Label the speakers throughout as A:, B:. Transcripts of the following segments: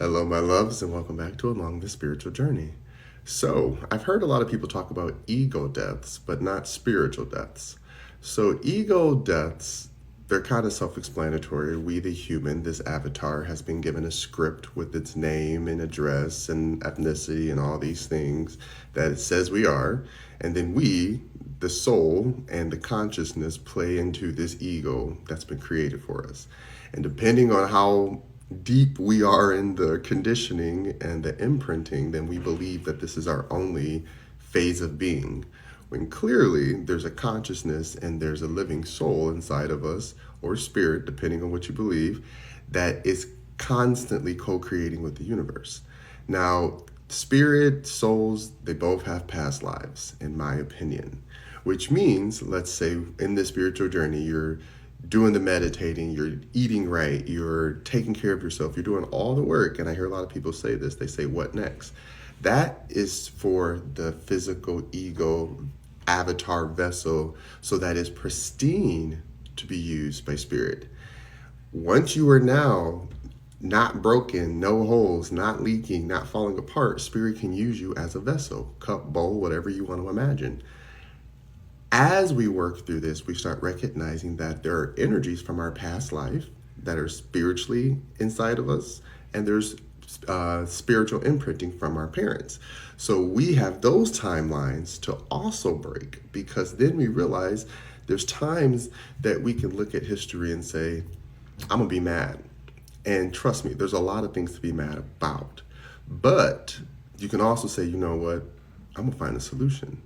A: Hello, my loves, and welcome back to Along the Spiritual Journey. So, I've heard a lot of people talk about ego deaths, but not spiritual deaths. So, ego deaths, they're kind of self explanatory. We, the human, this avatar, has been given a script with its name and address and ethnicity and all these things that it says we are. And then we, the soul and the consciousness, play into this ego that's been created for us. And depending on how deep we are in the conditioning and the imprinting, then we believe that this is our only phase of being. When clearly there's a consciousness and there's a living soul inside of us, or spirit, depending on what you believe, that is constantly co creating with the universe. Now, spirit, souls, they both have past lives, in my opinion, which means, let's say, in this spiritual journey, you're doing the meditating, you're eating right, you're taking care of yourself, you're doing all the work. And I hear a lot of people say this, they say, what next? That is for the physical ego avatar vessel, so that is pristine to be used by spirit. Once you are now not broken, no holes, not leaking, not falling apart, spirit can use you as a vessel, cup, bowl, whatever you want to imagine. As we work through this, we start recognizing that there are energies from our past life that are spiritually inside of us, and there's spiritual imprinting from our parents. So we have those timelines to also break, because then we realize there's times that we can look at history and say, I'm gonna be mad. And trust me, there's a lot of things to be mad about. But you can also say, you know what? I'm gonna find a solution,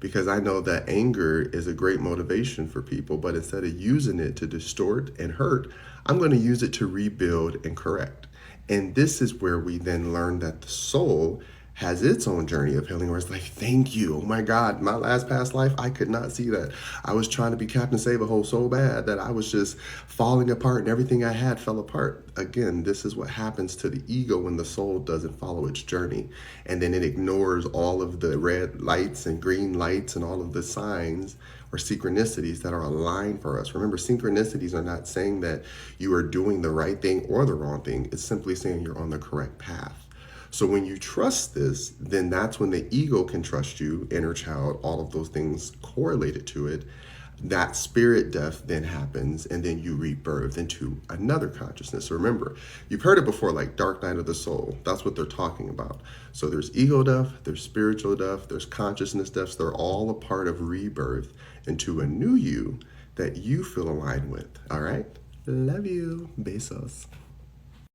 A: because I know that anger is a great motivation for people, but instead of using it to distort and hurt, I'm going to use it to rebuild and correct. And this is where we then learn that the soul has its own journey of healing, where it's like, thank you. Oh my God, my last past life, I could not see that. I was trying to be Captain Save-A-Ho so bad that I was just falling apart and everything I had fell apart. Again, this is what happens to the ego when the soul doesn't follow its journey. And then it ignores all of the red lights and green lights and all of the signs or synchronicities that are aligned for us. Remember, synchronicities are not saying that you are doing the right thing or the wrong thing. It's simply saying you're on the correct path. So when you trust this, then that's when the ego can trust you, inner child, all of those things correlated to it. That spirit death then happens, and then you rebirth into another consciousness. So remember, you've heard it before, like dark night of the soul. That's what they're talking about. So there's ego death, there's spiritual death, there's consciousness deaths. They're all a part of rebirth into a new you that you feel aligned with. All right? Love you. Besos.